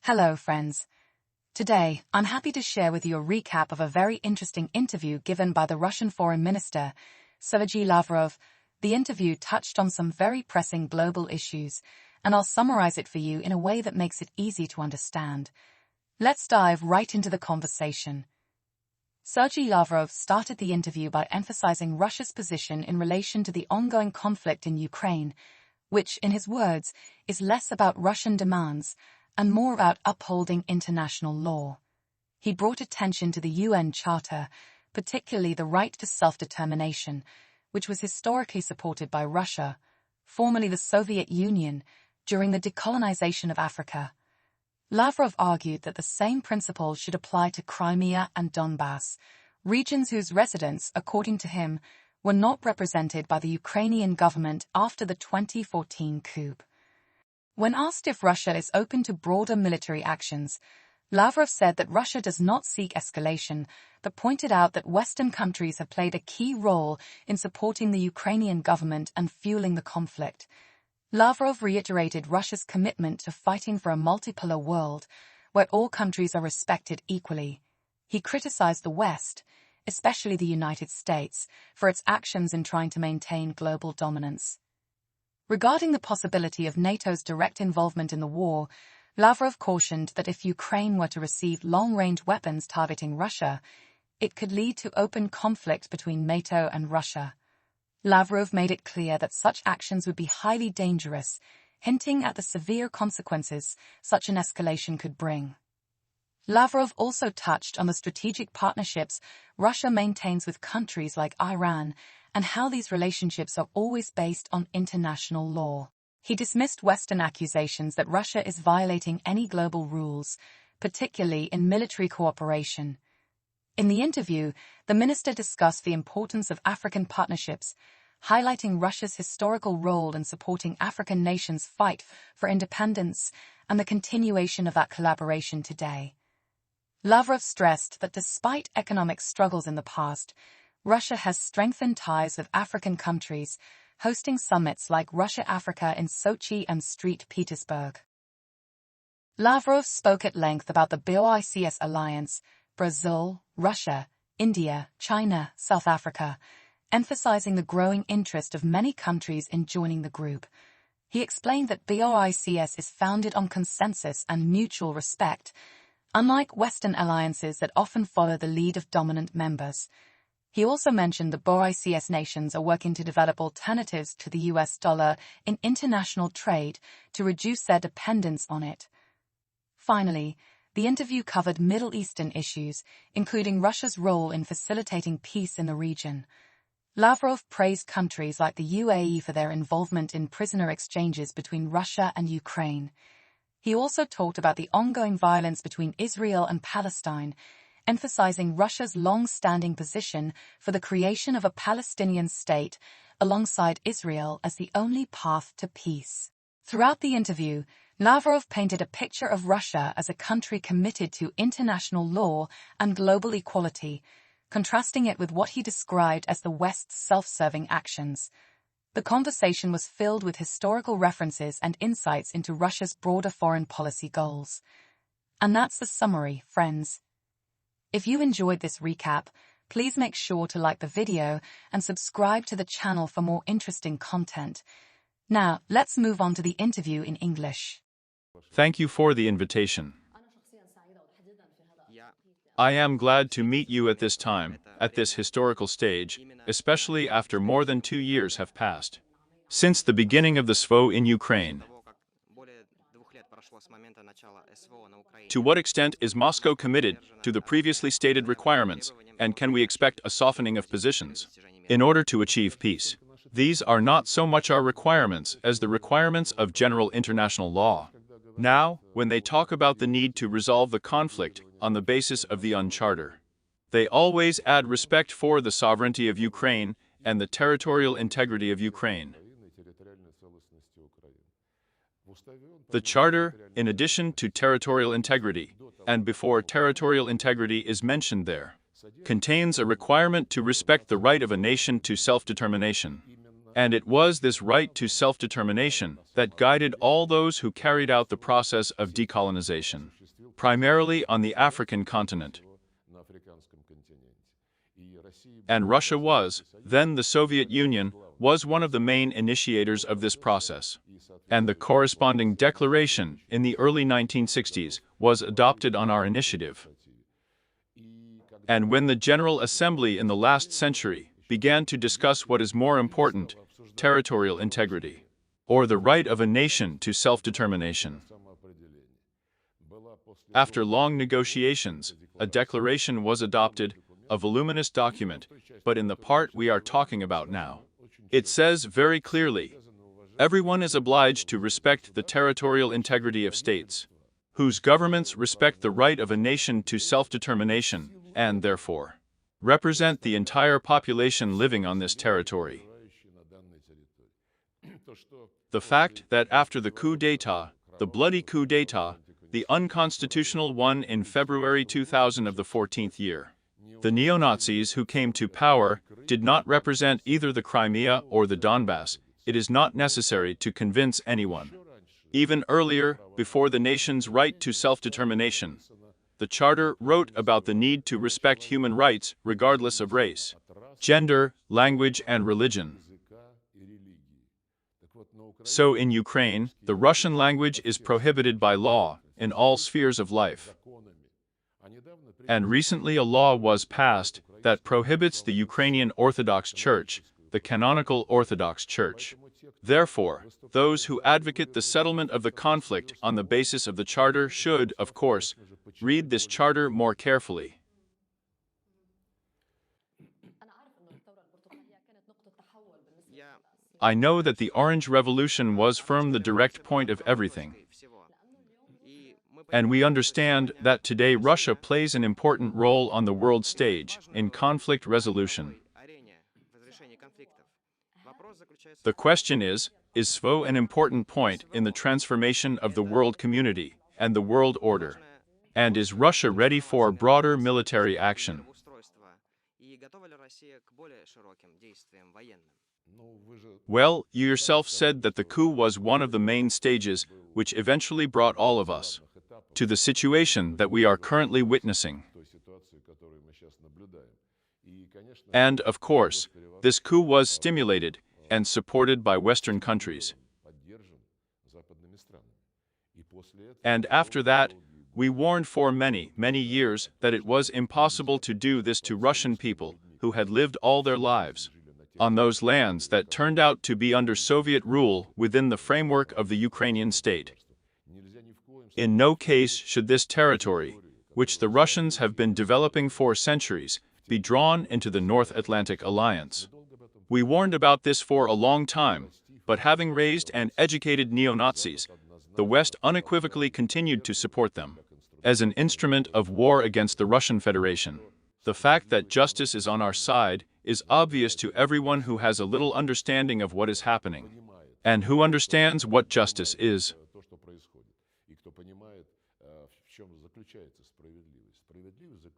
Hello, friends. Today, I'm happy to share with you a recap of a very interesting interview given by the Russian Foreign Minister, Sergey Lavrov. The interview touched on some very pressing global issues, and I'll summarize it for you in a way that makes it easy to understand. Let's dive right into the conversation. Sergey Lavrov started the interview by emphasizing Russia's position in relation to the ongoing conflict in Ukraine, which, in his words, is less about Russian demands and more about upholding international law. He brought attention to the UN Charter, particularly the right to self-determination, which was historically supported by Russia, formerly the Soviet Union, during the decolonization of Africa. Lavrov argued that the same principles should apply to Crimea and Donbass, regions whose residents, according to him, were not represented by the Ukrainian government after the 2014 coup. When asked if Russia is open to broader military actions, Lavrov said that Russia does not seek escalation, but pointed out that Western countries have played a key role in supporting the Ukrainian government and fueling the conflict. Lavrov reiterated Russia's commitment to fighting for a multipolar world, where all countries are respected equally. He criticized the West, especially the United States, for its actions in trying to maintain global dominance. Regarding the possibility of NATO's direct involvement in the war, Lavrov cautioned that if Ukraine were to receive long-range weapons targeting Russia, it could lead to open conflict between NATO and Russia. Lavrov made it clear that such actions would be highly dangerous, hinting at the severe consequences such an escalation could bring. Lavrov also touched on the strategic partnerships Russia maintains with countries like Iran and how these relationships are always based on international law. He dismissed Western accusations that Russia is violating any global rules, particularly in military cooperation. In the interview, the minister discussed the importance of African partnerships, highlighting Russia's historical role in supporting African nations' fight for independence and the continuation of that collaboration today. Lavrov stressed that despite economic struggles in the past, Russia has strengthened ties with African countries, hosting summits like Russia-Africa in Sochi and St. Petersburg. Lavrov spoke at length about the BRICS alliance, Brazil, Russia, India, China, South Africa, emphasizing the growing interest of many countries in joining the group. He explained that BRICS is founded on consensus and mutual respect, unlike Western alliances that often follow the lead of dominant members. He also mentioned the BRICS nations are working to develop alternatives to the US dollar in international trade to reduce their dependence on it. Finally, the interview covered Middle Eastern issues, including Russia's role in facilitating peace in the region. Lavrov praised countries like the UAE for their involvement in prisoner exchanges between Russia and Ukraine. He also talked about the ongoing violence between Israel and Palestine, emphasizing Russia's long-standing position for the creation of a Palestinian state alongside Israel as the only path to peace. Throughout the interview, Lavrov painted a picture of Russia as a country committed to international law and global equality, contrasting it with what he described as the West's self-serving actions. The conversation was filled with historical references and insights into Russia's broader foreign policy goals. And that's the summary, friends. If you enjoyed this recap, please make sure to like the video and subscribe to the channel for more interesting content. Now, let's move on to the interview in English. Thank you for the invitation. I am glad to meet you at this time, at this historical stage, especially after more than 2 years have passed since the beginning of the SVO in Ukraine. To what extent is Moscow committed to the previously stated requirements, and can we expect a softening of positions in order to achieve peace? These are not so much our requirements as the requirements of general international law. Now, when they talk about the need to resolve the conflict on the basis of the UN Charter, they always add respect for the sovereignty of Ukraine and the territorial integrity of Ukraine. The Charter, in addition to territorial integrity, and before territorial integrity is mentioned there, contains a requirement to respect the right of a nation to self-determination. And it was this right to self-determination that guided all those who carried out the process of decolonization, primarily on the African continent. And Russia was, then the Soviet Union, was one of the main initiators of this process. And the corresponding declaration in the early 1960s was adopted on our initiative. And when the General Assembly in the last century began to discuss what is more important, territorial integrity, or the right of a nation to self-determination. After long negotiations, a declaration was adopted, a voluminous document, but in the part we are talking about now. It says very clearly, everyone is obliged to respect the territorial integrity of states, whose governments respect the right of a nation to self-determination, and therefore represent the entire population living on this territory. The fact that after the coup d'état, the bloody coup d'état, the unconstitutional one in February 2000 of the 14th year, the neo-Nazis who came to power did not represent either the Crimea or the Donbass, it is not necessary to convince anyone. Even earlier, before the nation's right to self-determination, the Charter wrote about the need to respect human rights regardless of race, gender, language, and religion. So in Ukraine, the Russian language is prohibited by law in all spheres of life. And recently a law was passed that prohibits the Ukrainian Orthodox Church, the canonical Orthodox Church. Therefore, those who advocate the settlement of the conflict on the basis of the Charter should, of course, read this Charter more carefully. I know that the Orange Revolution was from the direct point of everything. And we understand that today Russia plays an important role on the world stage in conflict resolution. The question is SVO an important point in the transformation of the world community and the world order? And is Russia ready for broader military action? Well, you yourself said that the coup was one of the main stages which eventually brought all of us to the situation that we are currently witnessing. And, of course, this coup was stimulated and supported by Western countries. And after that, we warned for many, many years that it was impossible to do this to Russian people who had lived all their lives on those lands that turned out to be under Soviet rule within the framework of the Ukrainian state. In no case should this territory, which the Russians have been developing for centuries, be drawn into the North Atlantic Alliance. We warned about this for a long time, but having raised and educated neo-Nazis, the West unequivocally continued to support them as an instrument of war against the Russian Federation. The fact that justice is on our side is obvious to everyone who has a little understanding of what is happening, and who understands what justice is.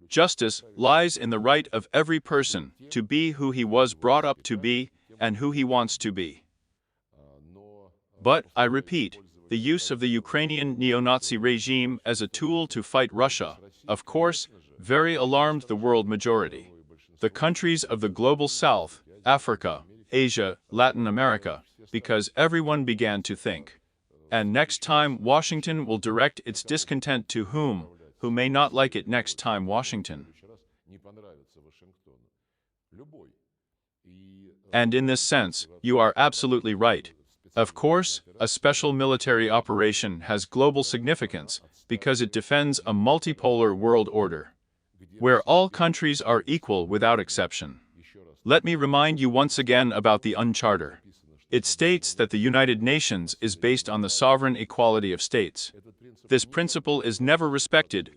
Justice lies in the right of every person to be who he was brought up to be and who he wants to be. But, I repeat, the use of the Ukrainian neo-Nazi regime as a tool to fight Russia, of course, very alarmed the world majority. The countries of the global south, Africa, Asia, Latin America, because everyone began to think. And next time Washington will direct its discontent to whom, who may not like it next time Washington. And in this sense, you are absolutely right. Of course, a special military operation has global significance because it defends a multipolar world order, where all countries are equal without exception. Let me remind you once again about the UN Charter. It states that the United Nations is based on the sovereign equality of states. This principle is never respected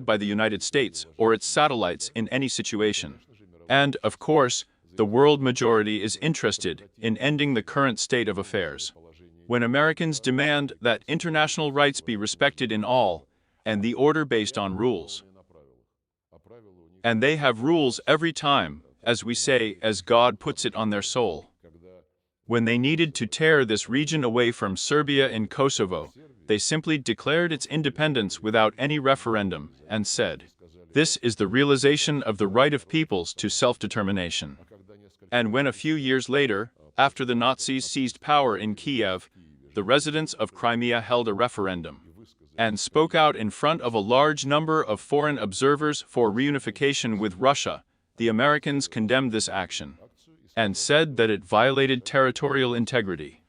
by the United States or its satellites in any situation. And, of course, the world majority is interested in ending the current state of affairs. When Americans demand that international rights be respected in all, and the order based on rules. And they have rules every time, as we say, as God puts it on their soul. When they needed to tear this region away from Serbia and Kosovo, they simply declared its independence without any referendum and said, "This is the realization of the right of peoples to self-determination." And when a few years later, after the Nazis seized power in Kiev, the residents of Crimea held a referendum and spoke out in front of a large number of foreign observers for reunification with Russia, the Americans condemned this action and said that it violated territorial integrity.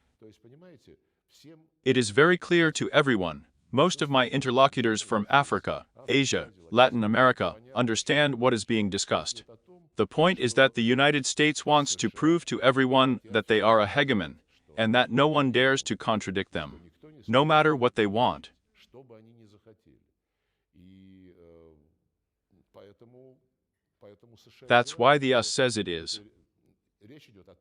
It is very clear to everyone, most of my interlocutors from Africa, Asia, Latin America, understand what is being discussed. The point is that the United States wants to prove to everyone that they are a hegemon, and that no one dares to contradict them, no matter what they want. That's why the US says it is.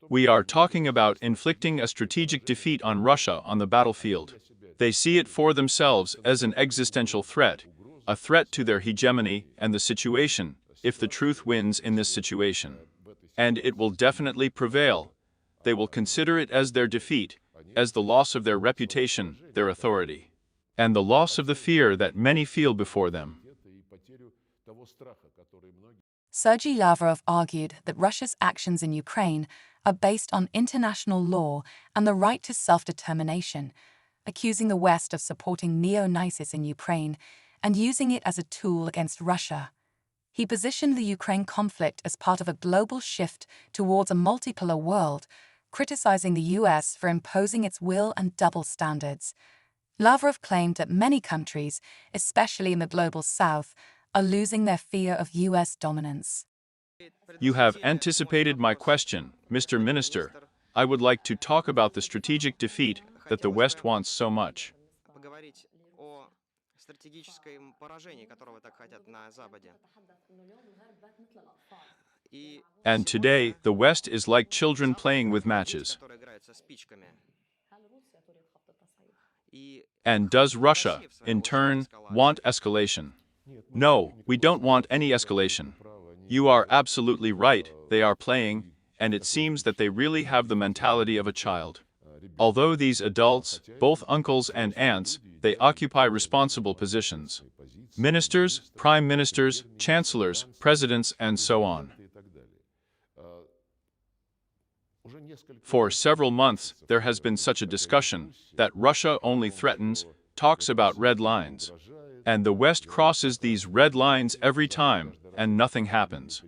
We are talking about inflicting a strategic defeat on Russia on the battlefield. They see it for themselves as an existential threat, a threat to their hegemony and the situation, if the truth wins in this situation. And it will definitely prevail. They will consider it as their defeat, as the loss of their reputation, their authority, and the loss of the fear that many feel before them. Sergey Lavrov argued that Russia's actions in Ukraine are based on international law and the right to self-determination, accusing the West of supporting neo-Nazis in Ukraine and using it as a tool against Russia. He positioned the Ukraine conflict as part of a global shift towards a multipolar world, criticizing the US for imposing its will and double standards. Lavrov claimed that many countries, especially in the global South, are losing their fear of US dominance. You have anticipated my question, Mr. Minister. I would like to talk about the strategic defeat that the West wants so much. And today, the West is like children playing with matches. And does Russia, in turn, want escalation? No, we don't want any escalation. You are absolutely right, they are playing, and it seems that they really have the mentality of a child. Although these adults, both uncles and aunts, they occupy responsible positions. Ministers, prime ministers, chancellors, presidents, and so on. For several months, there has been such a discussion that Russia only threatens, talks about red lines. And the West crosses these red lines every time, and nothing happens.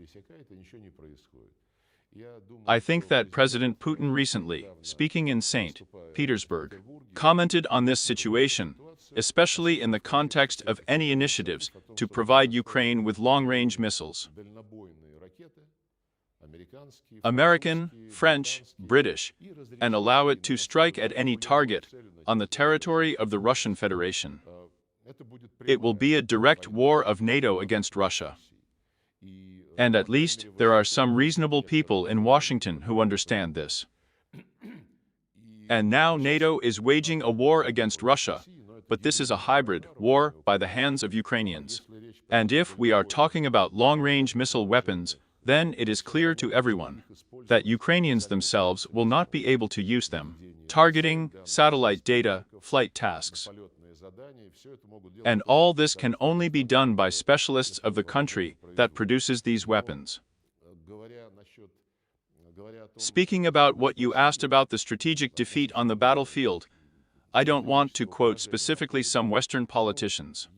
I think that President Putin recently, speaking in St. Petersburg, commented on this situation, especially in the context of any initiatives to provide Ukraine with long-range missiles. American, French, British, and allow it to strike at any target on the territory of the Russian Federation. It will be a direct war of NATO against Russia. And at least there are some reasonable people in Washington who understand this. And now NATO is waging a war against Russia, but this is a hybrid war by the hands of Ukrainians. And if we are talking about long-range missile weapons, then it is clear to everyone that Ukrainians themselves will not be able to use them. Targeting, satellite data, flight tasks. And all this can only be done by specialists of the country that produces these weapons. Speaking about what you asked about the strategic defeat on the battlefield, I don't want to quote specifically some Western politicians,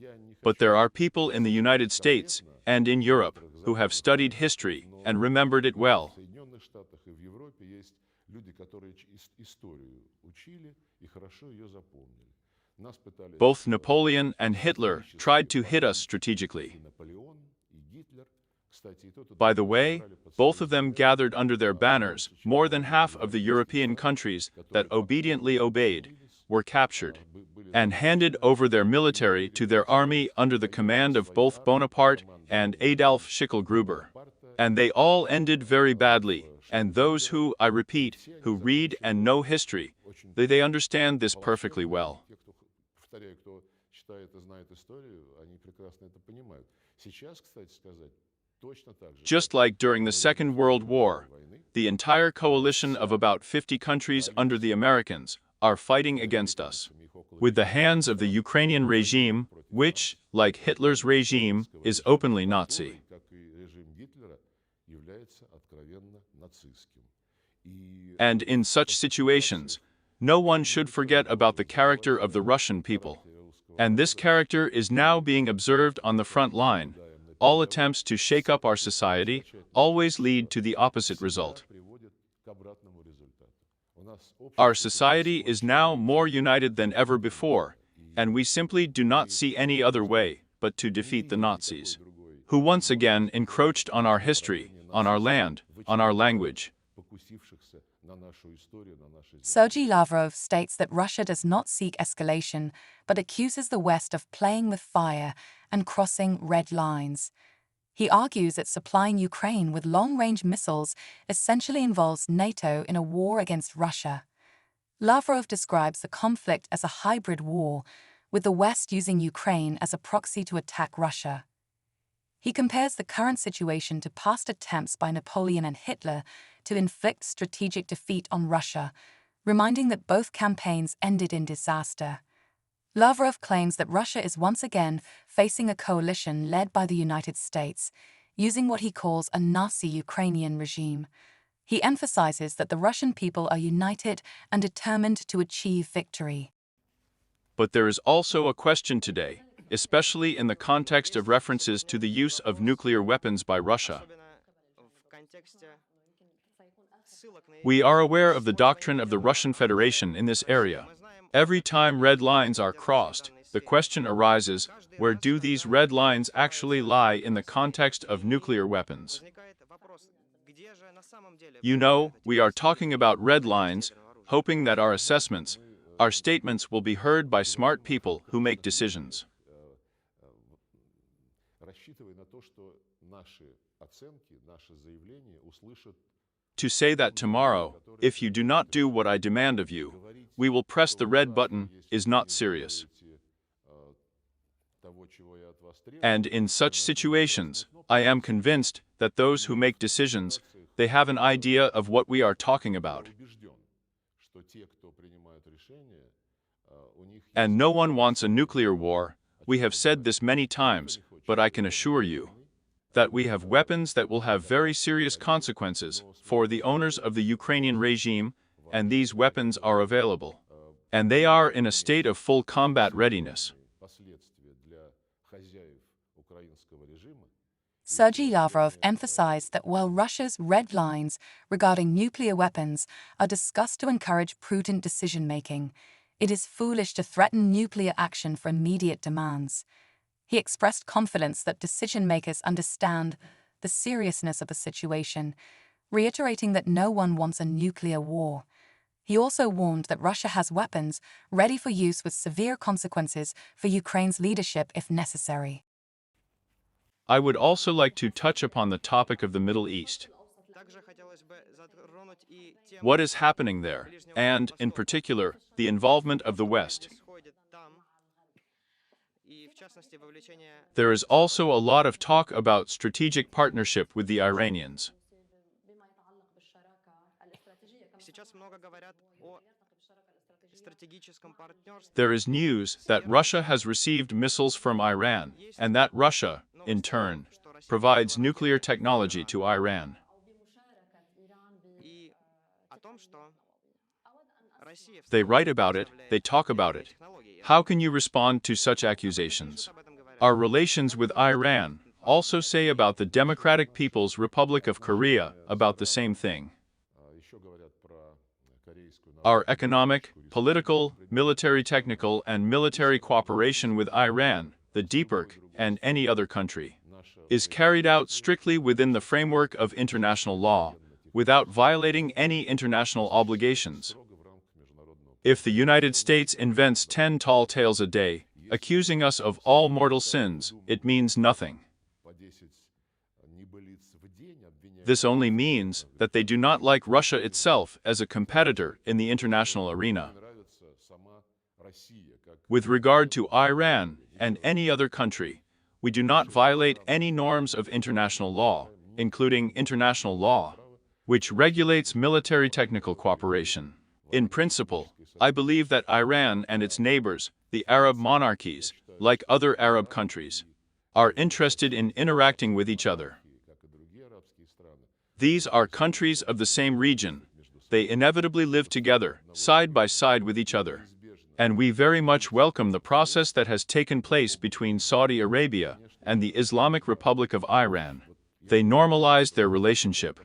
but there are people in the United States and in Europe who have studied history and remembered it well. Both Napoleon and Hitler tried to hit us strategically. By the way, both of them gathered under their banners more than half of the European countries that obediently obeyed, were captured, and handed over their military to their army under the command of both Bonaparte and Adolf Schicklgruber. And they all ended very badly, and those who, I repeat, who read and know history, they understand this perfectly well. Just like during the Second World War, the entire coalition of about 50 countries under the Americans are fighting against us, with the hands of the Ukrainian regime, which, like Hitler's regime, is openly Nazi. And in such situations, no one should forget about the character of the Russian people. And this character is now being observed on the front line. All attempts to shake up our society always lead to the opposite result. Our society is now more united than ever before, and we simply do not see any other way but to defeat the Nazis, who once again encroached on our history, on our land, on our language. Sergey Lavrov states that Russia does not seek escalation, but accuses the West of playing with fire and crossing red lines. He argues that supplying Ukraine with long-range missiles essentially involves NATO in a war against Russia. Lavrov describes the conflict as a hybrid war, with the West using Ukraine as a proxy to attack Russia. He compares the current situation to past attempts by Napoleon and Hitler to inflict strategic defeat on Russia, reminding that both campaigns ended in disaster. Lavrov claims that Russia is once again facing a coalition led by the United States, using what he calls a Nazi Ukrainian regime. He emphasizes that the Russian people are united and determined to achieve victory. But there is also a question today, especially in the context of references to the use of nuclear weapons by Russia. We are aware of the doctrine of the Russian Federation in this area. Every time red lines are crossed, the question arises, where do these red lines actually lie in the context of nuclear weapons? You know, we are talking about red lines, hoping that our assessments, our statements will be heard by smart people who make decisions. To say that tomorrow, if you do not do what I demand of you, we will press the red button, is not serious. And in such situations, I am convinced that those who make decisions, they have an idea of what we are talking about. And no one wants a nuclear war. We have said this many times, but I can assure you that we have weapons that will have very serious consequences for the owners of the Ukrainian regime, and these weapons are available. And they are in a state of full combat readiness. Sergey Lavrov emphasized that while Russia's red lines regarding nuclear weapons are discussed to encourage prudent decision-making, it is foolish to threaten nuclear action for immediate demands. He expressed confidence that decision-makers understand the seriousness of the situation, reiterating that no one wants a nuclear war. He also warned that Russia has weapons ready for use with severe consequences for Ukraine's leadership if necessary. I would also like to touch upon the topic of the Middle East. What is happening there, and, in particular, the involvement of the West? There is also a lot of talk about strategic partnership with the Iranians. There is news that Russia has received missiles from Iran, and that Russia, in turn, provides nuclear technology to Iran. They write about it, they talk about it. How can you respond to such accusations? Our relations with Iran also say about the Democratic People's Republic of Korea about the same thing. Our economic, political, military technical and military cooperation with Iran, the DPRK, and any other country, is carried out strictly within the framework of international law, without violating any international obligations. If the United States invents 10 tall tales a day, accusing us of all mortal sins, it means nothing. This only means that they do not like Russia itself as a competitor in the international arena. With regard to Iran and any other country, We do not violate any norms of international law, including international law, which regulates military technical cooperation. In principle, I believe that Iran and its neighbors, the Arab monarchies, like other Arab countries, are interested in interacting with each other. These are countries of the same region. They inevitably live together, side by side with each other. And we very much welcome the process that has taken place between Saudi Arabia and the Islamic Republic of Iran. They normalized their relationship.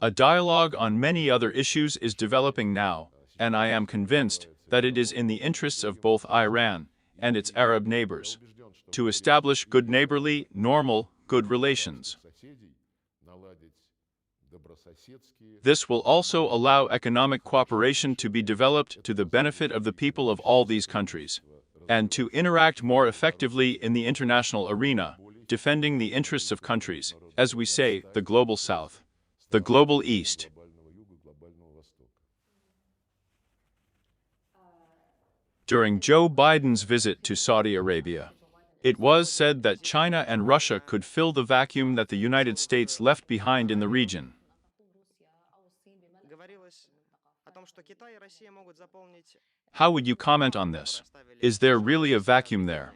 A dialogue on many other issues is developing now, and I am convinced that it is in the interests of both Iran and its Arab neighbors to establish good neighborly, normal, good relations. This will also allow economic cooperation to be developed to the benefit of the people of all these countries, and to interact more effectively in the international arena, defending the interests of countries, as we say, the global South, the global East. During Joe Biden's visit to Saudi Arabia, it was said that China and Russia could fill the vacuum that the United States left behind in the region. How would you comment on this? Is there really a vacuum there?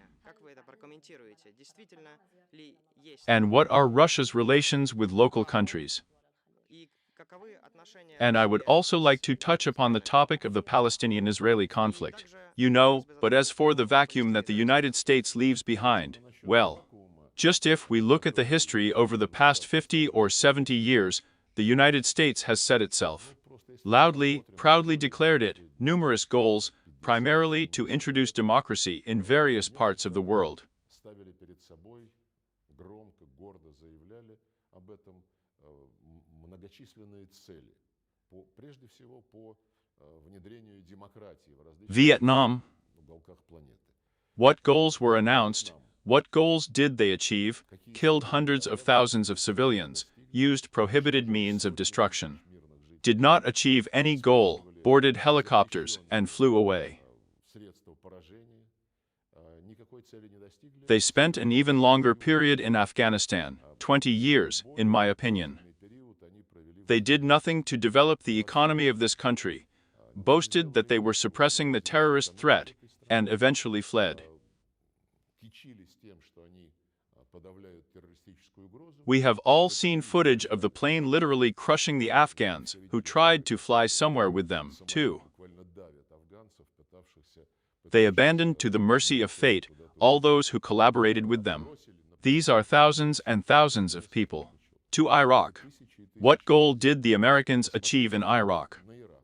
And what are Russia's relations with local countries? And I would also like to touch upon the topic of the Palestinian-Israeli conflict. But as for the vacuum that the United States leaves behind, well, just if we look at the history over the past 50 or 70 years, the United States has set itself, loudly, proudly declared it, numerous goals, primarily to introduce democracy in various parts of the world. Vietnam. What goals were announced? What goals did they achieve? Killed hundreds of thousands of civilians, used prohibited means of destruction. Did not achieve any goal, boarded helicopters, and flew away. They spent an even longer period in Afghanistan, 20 years, in my opinion. They did nothing to develop the economy of this country, boasted that they were suppressing the terrorist threat, and eventually fled. We have all seen footage of the plane literally crushing the Afghans who tried to fly somewhere with them, too. They abandoned to the mercy of fate all those who collaborated with them. These are thousands and thousands of people. To Iraq. What goal did the Americans achieve in Iraq?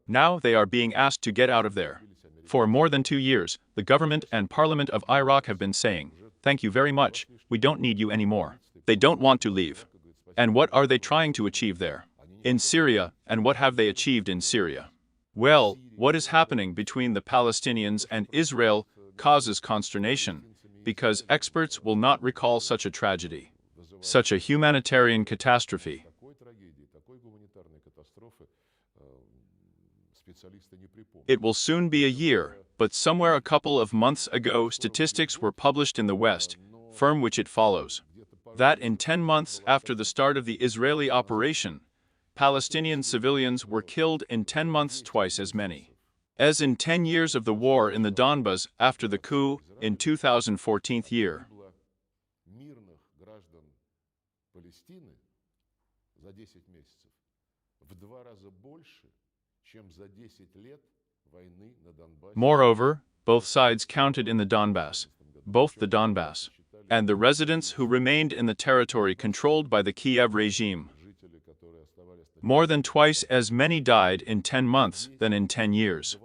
Now they are being asked to get out of there. For more than 2 years, the government and parliament of Iraq have been saying, "Thank you very much, we don't need you anymore." They don't want to leave. And what are they trying to achieve there? In Syria, and what have they achieved in Syria? Well, what is happening between the Palestinians and Israel causes consternation, because experts will not recall such a tragedy, such a humanitarian catastrophe. It will soon be a year, but somewhere a couple of months ago statistics were published in the West, from which it follows that in 10 months after the start of the Israeli operation, Palestinian civilians were killed in 10 months twice as many as in 10 years of the war in the Donbas after the coup in 2014 year. Moreover, both sides counted in the Donbas, and the residents who remained in the territory controlled by the Kiev regime. More than twice as many died in 10 months than in 10 years.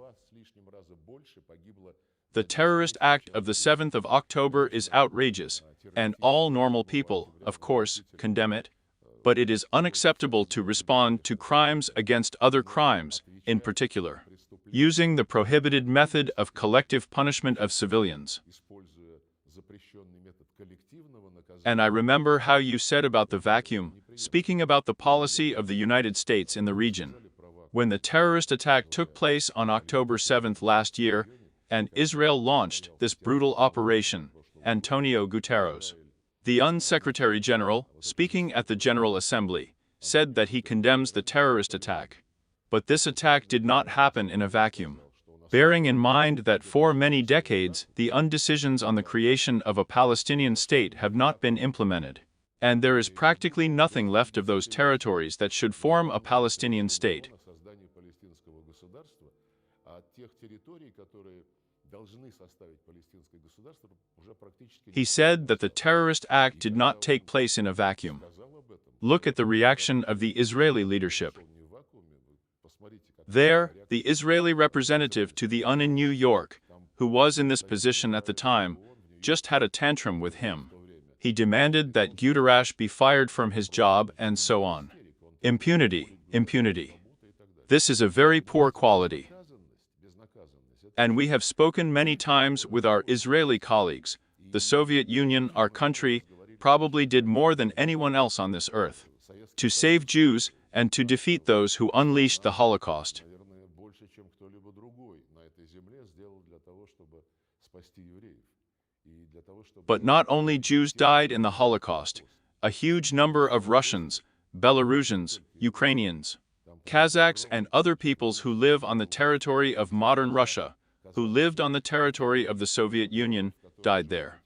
The terrorist act of the 7th of October is outrageous, and all normal people, of course, condemn it. But it is unacceptable to respond to crimes against other crimes, in particular, using the prohibited method of collective punishment of civilians. And I remember how you said about the vacuum, speaking about the policy of the United States in the region. When the terrorist attack took place on October 7th last year, and Israel launched this brutal operation, Antonio Guterres. The UN Secretary General, speaking at the General Assembly, said that he condemns the terrorist attack. But this attack did not happen in a vacuum. Bearing in mind that for many decades the undecisions on the creation of a Palestinian state have not been implemented, and there is practically nothing left of those territories that should form a Palestinian state. He said that the terrorist act did not take place in a vacuum. Look at the reaction of the Israeli leadership. There, the Israeli representative to the UN in New York, who was in this position at the time, just had a tantrum with him. He demanded that Guterres be fired from his job and so on. Impunity, impunity. This is a very poor quality. And we have spoken many times with our Israeli colleagues. The Soviet Union, our country, probably did more than anyone else on this earth to save Jews and to defeat those who unleashed the Holocaust. But not only Jews died in the Holocaust, a huge number of Russians, Belarusians, Ukrainians, Kazakhs and other peoples who live on the territory of modern Russia, who lived on the territory of the Soviet Union, died there.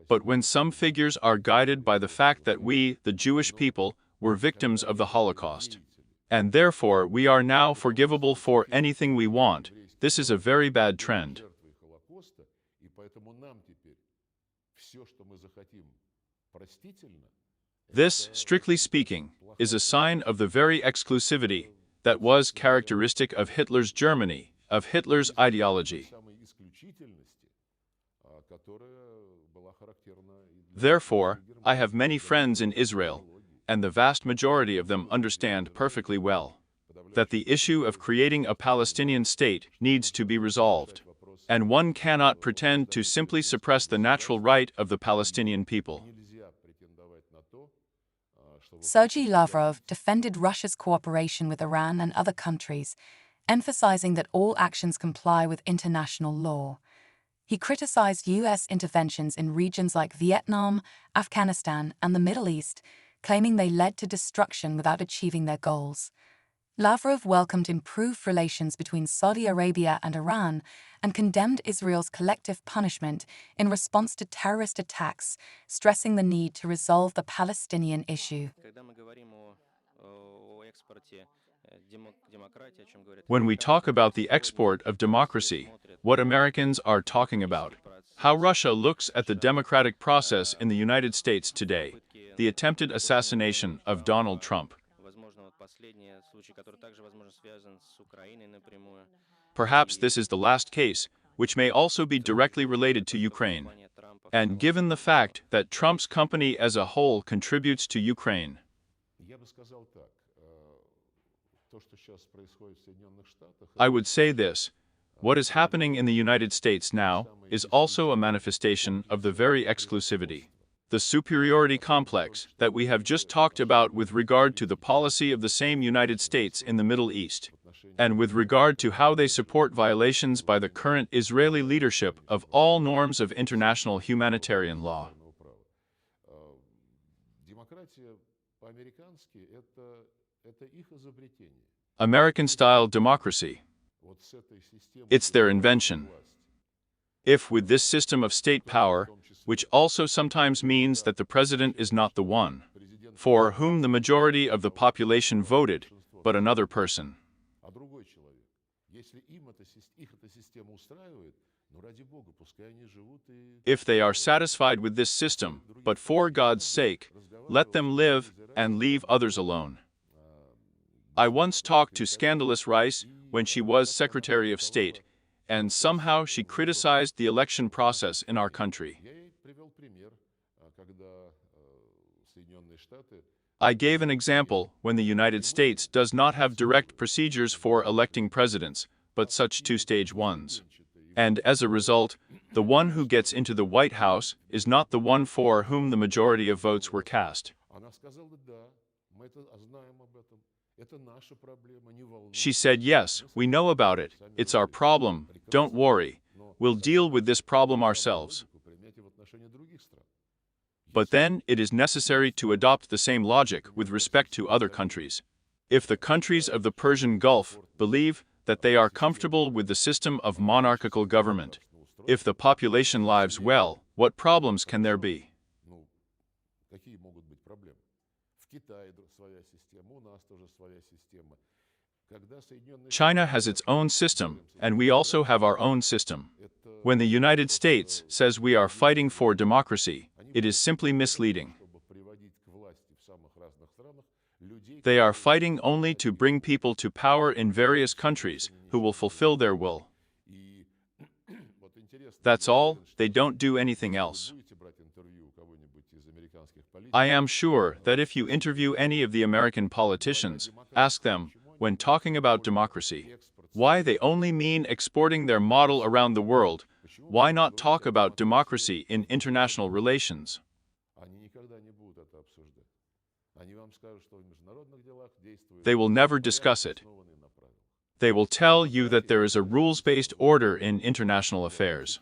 But when some figures are guided by the fact that we, the Jewish people, were victims of the Holocaust, and therefore we are now forgivable for anything we want, this is a very bad trend. This, strictly speaking, is a sign of the very exclusivity that was characteristic of Hitler's Germany, of Hitler's ideology. Therefore, I have many friends in Israel, and the vast majority of them understand perfectly well that the issue of creating a Palestinian state needs to be resolved, and one cannot pretend to simply suppress the natural right of the Palestinian people. Sergey Lavrov defended Russia's cooperation with Iran and other countries, emphasizing that all actions comply with international law. He criticized U.S. interventions in regions like Vietnam, Afghanistan, and the Middle East, claiming they led to destruction without achieving their goals. Lavrov welcomed improved relations between Saudi Arabia and Iran and condemned Israel's collective punishment in response to terrorist attacks, stressing the need to resolve the Palestinian issue. When we talk about the export of democracy, what Americans are talking about, how Russia looks at the democratic process in the United States today, the attempted assassination of Donald Trump. Perhaps this is the last case, which may also be directly related to Ukraine. And given the fact that Trump's company as a whole contributes to Ukraine, I would say this: what is happening in the United States now is also a manifestation of the very exclusivity, the superiority complex that we have just talked about with regard to the policy of the same United States in the Middle East, and with regard to how they support violations by the current Israeli leadership of all norms of international humanitarian law. American-style democracy. It's their invention. If with this system of state power, which also sometimes means that the president is not the one for whom the majority of the population voted, but another person. If they are satisfied with this system, but for God's sake, let them live and leave others alone. I once talked to Scandalous Rice when she was Secretary of State, and somehow she criticized the election process in our country. I gave an example when the United States does not have direct procedures for electing presidents, but such two-stage ones. And as a result, the one who gets into the White House is not the one for whom the majority of votes were cast. She said, yes, we know about it, it's our problem, don't worry, we'll deal with this problem ourselves. But then it is necessary to adopt the same logic with respect to other countries. If the countries of the Persian Gulf believe that they are comfortable with the system of monarchical government, if the population lives well, what problems can there be? China has its own system, and we also have our own system. When the United States says we are fighting for democracy, it is simply misleading. They are fighting only to bring people to power in various countries who will fulfill their will. That's all, they don't do anything else. I am sure that if you interview any of the American politicians, ask them, when talking about democracy, why they only mean exporting their model around the world, why not talk about democracy in international relations? They will never discuss it. They will tell you that there is a rules-based order in international affairs.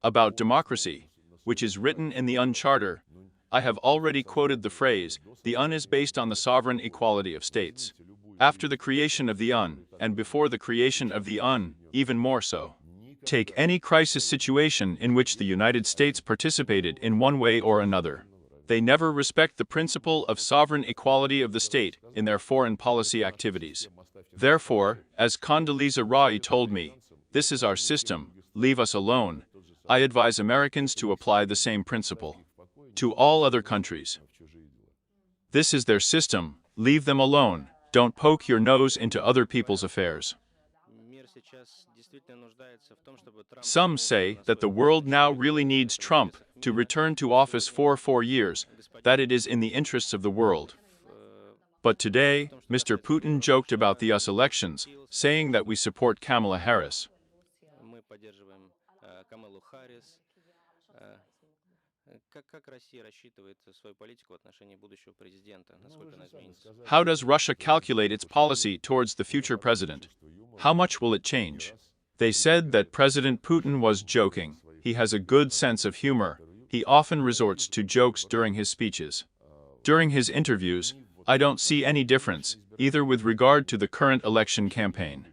About democracy, which is written in the UN Charter, I have already quoted the phrase, the UN is based on the sovereign equality of states. After the creation of the UN, and before the creation of the UN, even more so. Take any crisis situation in which the United States participated in one way or another. They never respect the principle of sovereign equality of the state in their foreign policy activities. Therefore, as Condoleezza Rice told me, this is our system, leave us alone. I advise Americans to apply the same principle to all other countries. This is their system, leave them alone, don't poke your nose into other people's affairs. Some say that the world now really needs Trump to return to office for 4 years, that it is in the interests of the world. But today, Mr. Putin joked about the US elections, saying that we support Kamala Harris. How does Russia calculate its policy towards the future president? How much will it change? They said that President Putin was joking. He has a good sense of humor. He often resorts to jokes during his speeches. During his interviews, I don't see any difference, either with regard to the current election campaign,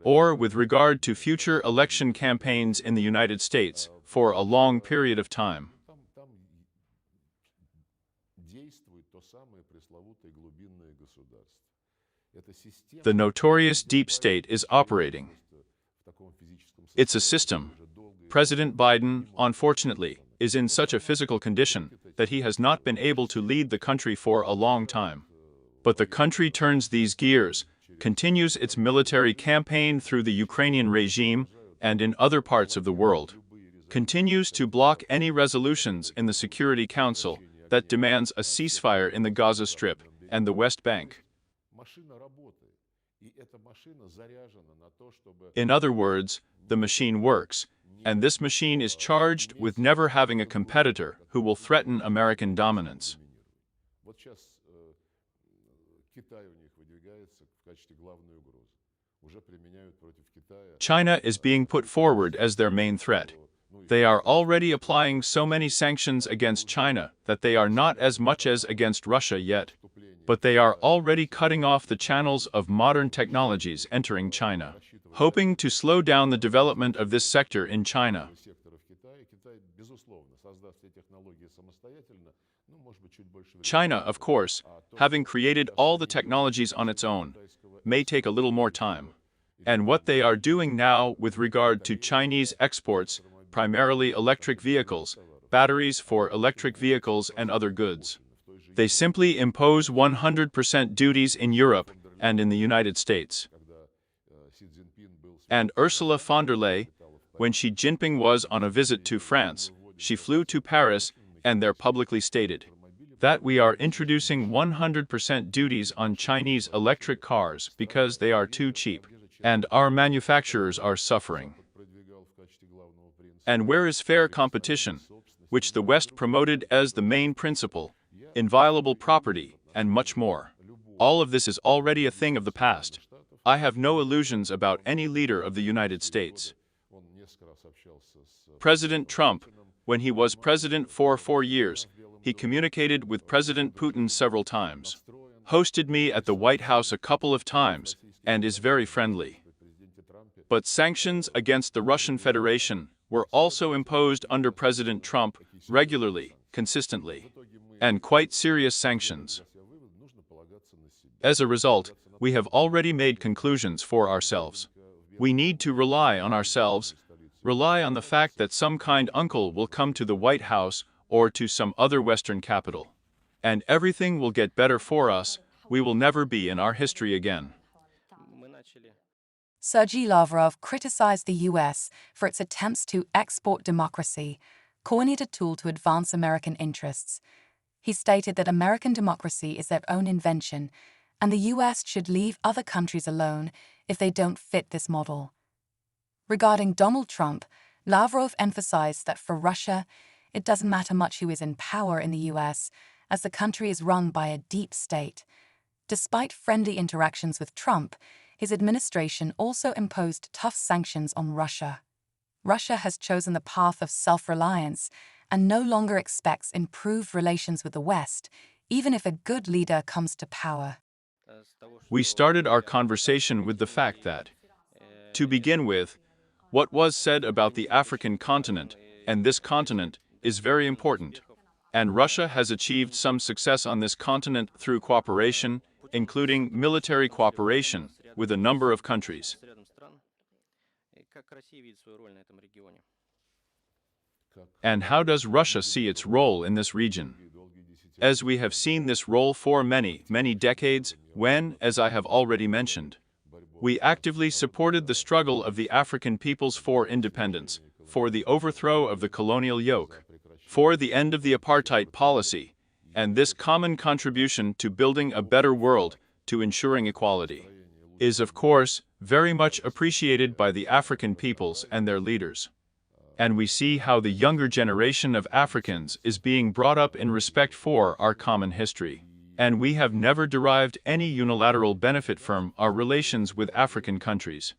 or with regard to future election campaigns in the United States for a long period of time. The notorious deep state is operating. It's a system. President Biden, unfortunately, is in such a physical condition that he has not been able to lead the country for a long time. But the country turns these gears, continues its military campaign through the Ukrainian regime and in other parts of the world, continues to block any resolutions in the Security Council that demands a ceasefire in the Gaza Strip and the West Bank. In other words, the machine works, and this machine is charged with never having a competitor who will threaten American dominance. China is being put forward as their main threat. They are already applying so many sanctions against China that they are not as much as against Russia yet. But they are already cutting off the channels of modern technologies entering China, hoping to slow down the development of this sector in China. China, of course, having created all the technologies on its own, may take a little more time. And what they are doing now with regard to Chinese exports, primarily electric vehicles, batteries for electric vehicles and other goods. They simply impose 100% duties in Europe and in the United States. And Ursula von der Leyen, when Xi Jinping was on a visit to France, she flew to Paris and there publicly stated that we are introducing 100% duties on Chinese electric cars because they are too cheap, and our manufacturers are suffering. And where is fair competition, which the West promoted as the main principle? Inviolable property, and much more. All of this is already a thing of the past. I have no illusions about any leader of the United States. President Trump, when he was president for 4 years, he communicated with President Putin several times, hosted me at the White House a couple of times, and is very friendly. But sanctions against the Russian Federation were also imposed under President Trump regularly, consistently, and quite serious sanctions. As a result, we have already made conclusions for ourselves. We need to rely on ourselves, rely on the fact that some kind uncle will come to the White House or to some other Western capital. And everything will get better for us. We will never be in our history again. Sergey Lavrov criticized the US for its attempts to export democracy, calling it a tool to advance American interests. He stated that American democracy is their own invention, and the US should leave other countries alone if they don't fit this model. Regarding Donald Trump, Lavrov emphasized that for Russia, it doesn't matter much who is in power in the US, as the country is run by a deep state. Despite friendly interactions with Trump, his administration also imposed tough sanctions on Russia. Russia has chosen the path of self-reliance and no longer expects improved relations with the West, even if a good leader comes to power. We started our conversation with the fact that, to begin with, what was said about the African continent and this continent is very important, and Russia has achieved some success on this continent through cooperation, including military cooperation, with a number of countries. And how does Russia see its role in this region? As we have seen this role for many, many decades, when, as I have already mentioned, we actively supported the struggle of the African peoples for independence, for the overthrow of the colonial yoke, for the end of the apartheid policy, and this common contribution to building a better world, to ensuring equality, is of course very much appreciated by the African peoples and their leaders. And we see how the younger generation of Africans is being brought up in respect for our common history. And we have never derived any unilateral benefit from our relations with African countries.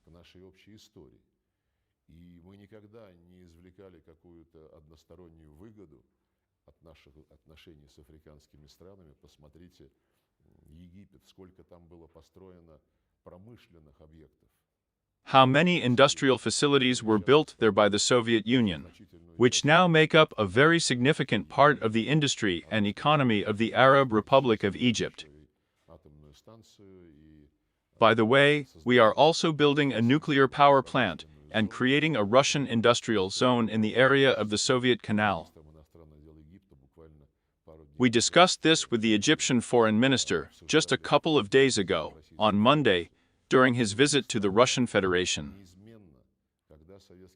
How many industrial facilities were built there by the Soviet Union, which now make up a very significant part of the industry and economy of the Arab Republic of Egypt. By the way, we are also building a nuclear power plant and creating a Russian industrial zone in the area of the Soviet Canal. We discussed this with the Egyptian Foreign Minister just a couple of days ago, on Monday, during his visit to the Russian Federation.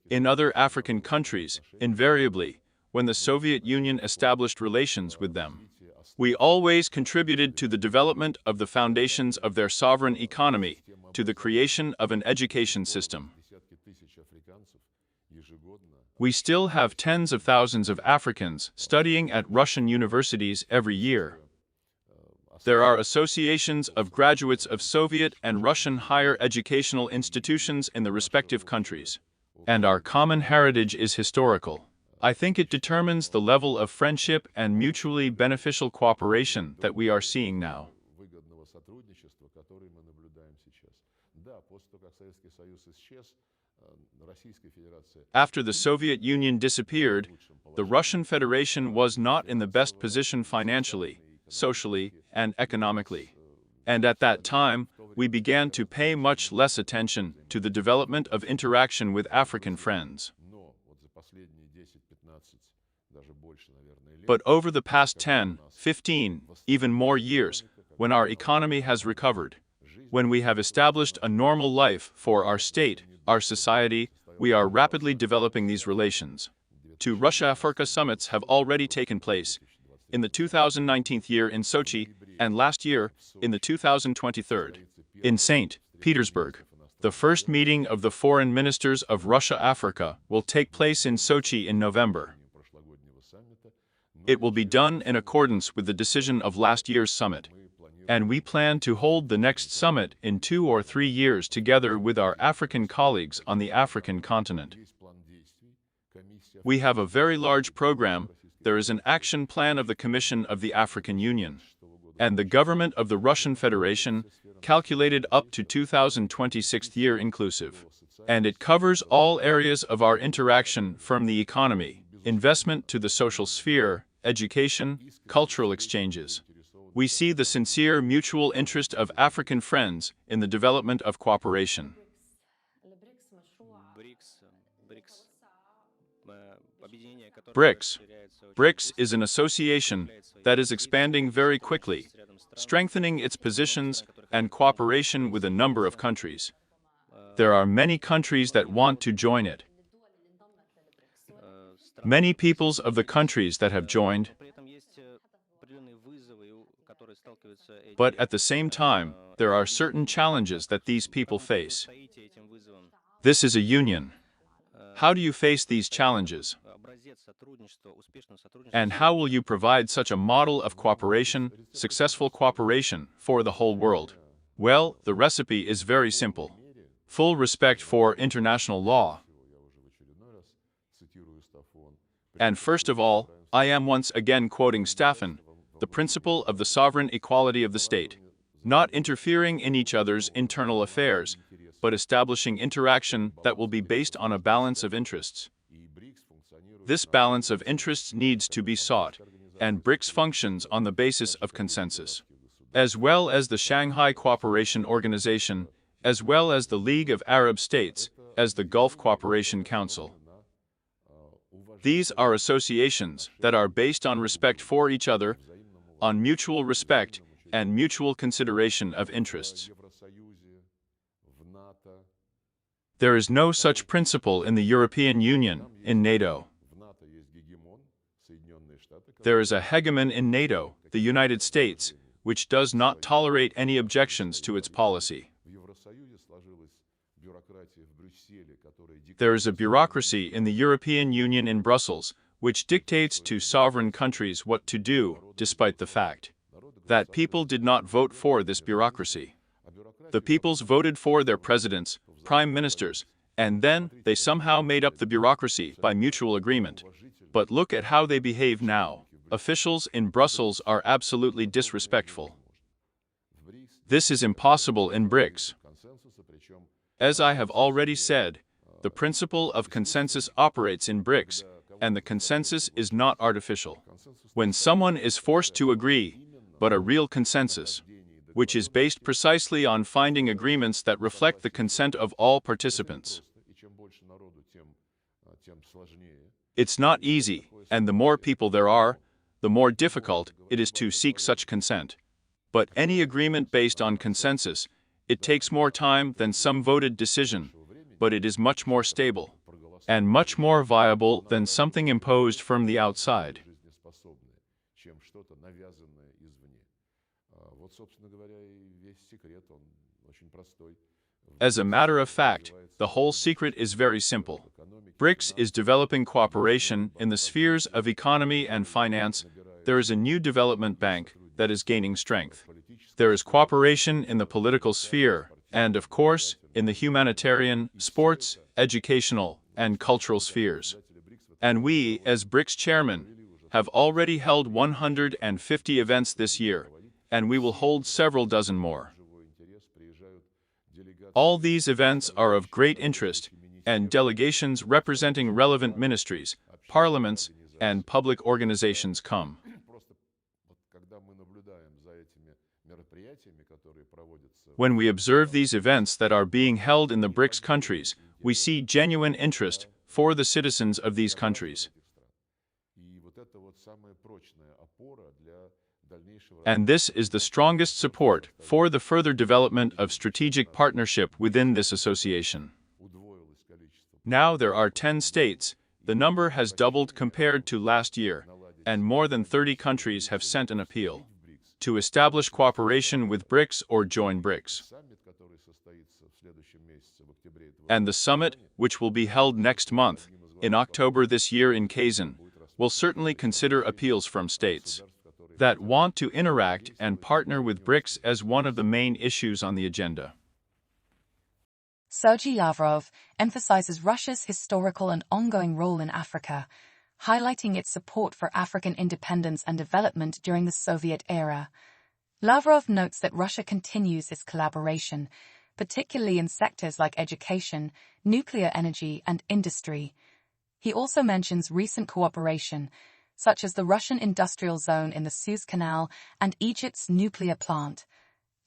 In other African countries, invariably, when the Soviet Union established relations with them, we always contributed to the development of the foundations of their sovereign economy, to the creation of an education system. We still have tens of thousands of Africans studying at Russian universities every year. There are associations of graduates of Soviet and Russian higher educational institutions in the respective countries. And our common heritage is historical. I think it determines the level of friendship and mutually beneficial cooperation that we are seeing now. After the Soviet Union disappeared, the Russian Federation was not in the best position financially, socially, and economically. And at that time, we began to pay much less attention to the development of interaction with African friends. But over the past 10, 15, even more years, when our economy has recovered, when we have established a normal life for our state, our society, we are rapidly developing these relations. Two Russia-Africa summits have already taken place, in the 2019 year in Sochi, and last year, in the 2023, in St. Petersburg. The first meeting of the foreign ministers of Russia-Africa will take place in Sochi in November. It will be done in accordance with the decision of last year's summit. And we plan to hold the next summit in 2 or 3 years together with our African colleagues on the African continent. We have a very large program there is an action plan of the Commission of the African Union, and the government of the Russian Federation, calculated up to 2026 year inclusive. And it covers all areas of our interaction from the economy, investment to the social sphere, education, cultural exchanges. We see the sincere mutual interest of African friends in the development of cooperation. BRICS. BRICS is an association that is expanding very quickly, strengthening its positions and cooperation with a number of countries. There are many countries that want to join it. Many peoples of the countries that have joined, but at the same time, there are certain challenges that these people face. This is a union. How do you face these challenges? And how will you provide such a model of cooperation, successful cooperation, for the whole world? Well, the recipe is very simple. Full respect for international law. And first of all, I am once again quoting Staffen, the principle of the sovereign equality of the state, not interfering in each other's internal affairs, but establishing interaction that will be based on a balance of interests. This balance of interests needs to be sought, and BRICS functions on the basis of consensus, as well as the Shanghai Cooperation Organization, as well as the League of Arab States, as the Gulf Cooperation Council. These are associations that are based on respect for each other, on mutual respect and mutual consideration of interests. There is no such principle in the European Union, in NATO. There is a hegemon in NATO, the United States, which does not tolerate any objections to its policy. There is a bureaucracy in the European Union in Brussels, which dictates to sovereign countries what to do, despite the fact that people did not vote for this bureaucracy. The peoples voted for their presidents, prime ministers, and then they somehow made up the bureaucracy by mutual agreement. But look at how they behave now. Officials in Brussels are absolutely disrespectful. This is impossible in BRICS. As I have already said, the principle of consensus operates in BRICS, and the consensus is not artificial. When someone is forced to agree, but a real consensus, which is based precisely on finding agreements that reflect the consent of all participants. It's not easy, and the more people there are, the more difficult it is to seek such consent. But any agreement based on consensus, it takes more time than some voted decision, but it is much more stable, and much more viable than something imposed from the outside. As a matter of fact, the whole secret is very simple. BRICS is developing cooperation in the spheres of economy and finance. There is a new development bank that is gaining strength. There is cooperation in the political sphere, and of course, in the humanitarian, sports, educational, and cultural spheres. And we, as BRICS chairman, have already held 150 events this year, and we will hold several dozen more. All these events are of great interest, and delegations representing relevant ministries, parliaments, and public organizations come. When we observe these events that are being held in the BRICS countries, we see genuine interest for the citizens of these countries. And this is the strongest support for the further development of strategic partnership within this association. Now there are 10 states, the number has doubled compared to last year, and more than 30 countries have sent an appeal to establish cooperation with BRICS or join BRICS. And the summit, which will be held next month, in October this year in Kazan, will certainly consider appeals from states that want to interact and partner with BRICS as one of the main issues on the agenda. Sergey Lavrov emphasizes Russia's historical and ongoing role in Africa, highlighting its support for African independence and development during the Soviet era. Lavrov notes that Russia continues its collaboration, particularly in sectors like education, nuclear energy, and industry. He also mentions recent cooperation, such as the Russian industrial zone in the Suez Canal and Egypt's nuclear plant.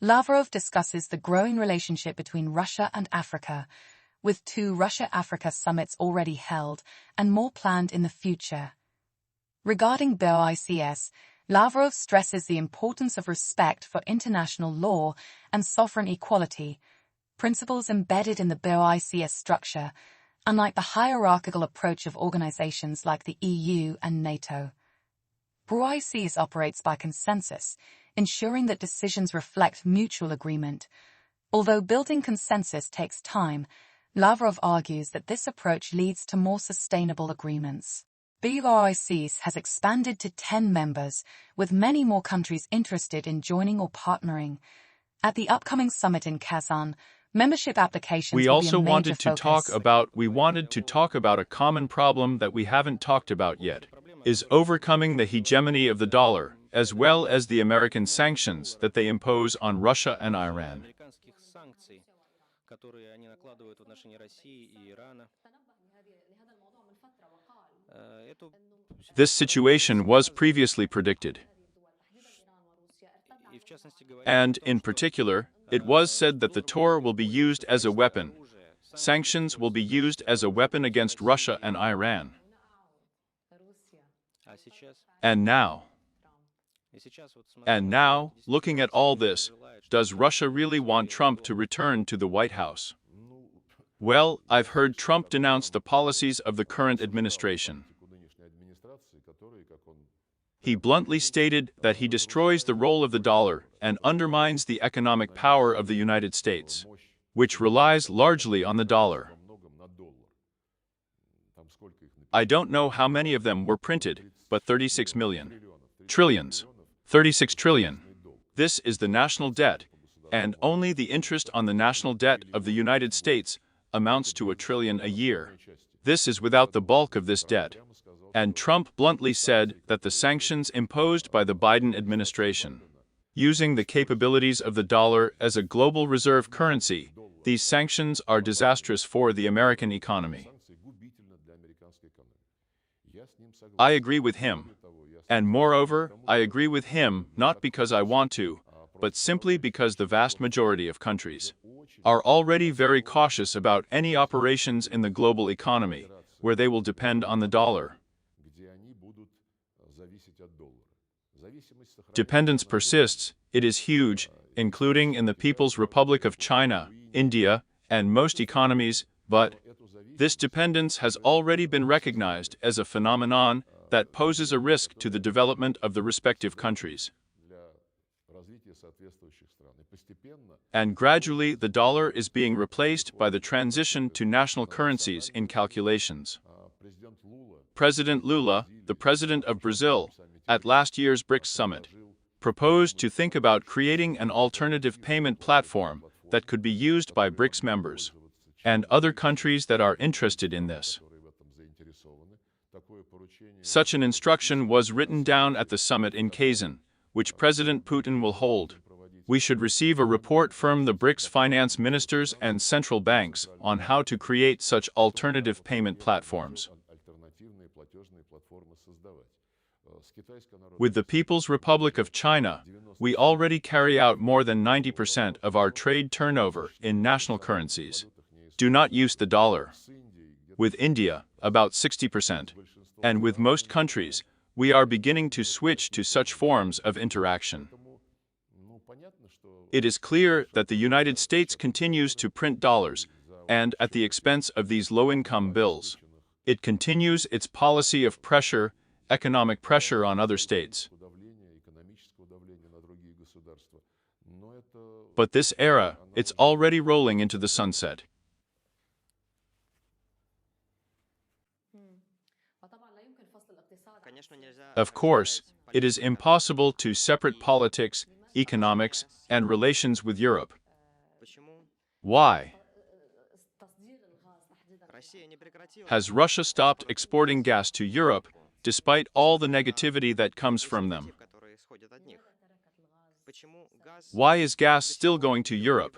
Lavrov discusses the growing relationship between Russia and Africa, with 2 Russia-Africa summits already held and more planned in the future. Regarding BRICS, Lavrov stresses the importance of respect for international law and sovereign equality, principles embedded in the BRICS structure, unlike the hierarchical approach of organizations like the EU and NATO. BRICS operates by consensus, ensuring that decisions reflect mutual agreement. Although building consensus takes time, Lavrov argues that this approach leads to more sustainable agreements. BRICS has expanded to 10 members, with many more countries interested in joining or partnering. At the upcoming summit in Kazan, membership applications will be a major focus. We wanted to talk about a common problem that we haven't talked about yet, is overcoming the hegemony of the dollar, as well as the American sanctions that they impose on Russia and Iran. This situation was previously predicted. And, in particular, it was said that the TOR will be used as a weapon. Sanctions will be used as a weapon against Russia and Iran. And now, looking at all this, does Russia really want Trump to return to the White House? Well, I've heard Trump denounce the policies of the current administration. He bluntly stated that he destroys the role of the dollar and undermines the economic power of the United States, which relies largely on the dollar. I don't know how many of them were printed, but 36 million. Trillions. 36 trillion. This is the national debt, and only the interest on the national debt of the United States amounts to $1 trillion a year. This is without the bulk of this debt. And Trump bluntly said that the sanctions imposed by the Biden administration, using the capabilities of the dollar as a global reserve currency, these sanctions are disastrous for the American economy. I agree with him. And moreover, I agree with him not because I want to, but simply because the vast majority of countries are already very cautious about any operations in the global economy, where they will depend on the dollar. Dependence persists, it is huge, including in the People's Republic of China, India, and most economies, but this dependence has already been recognized as a phenomenon that poses a risk to the development of the respective countries. And gradually the dollar is being replaced by the transition to national currencies in calculations. President Lula, the president of Brazil, at last year's BRICS summit, proposed to think about creating an alternative payment platform that could be used by BRICS members and other countries that are interested in this. Such an instruction was written down at the summit in Kazan, which President Putin will hold. We should receive a report from the BRICS finance ministers and central banks on how to create such alternative payment platforms. With the People's Republic of China, we already carry out more than 90% of our trade turnover in national currencies. Do not use the dollar. With India, about 60%. And with most countries, we are beginning to switch to such forms of interaction. It is clear that the United States continues to print dollars, and at the expense of these low-income bills. It continues its policy of pressure, economic pressure on other states. But this era, it's already rolling into the sunset. Of course, it is impossible to separate politics, economics, and relations with Europe. Why? Has Russia stopped exporting gas to Europe despite all the negativity that comes from them. Why is gas still going to Europe?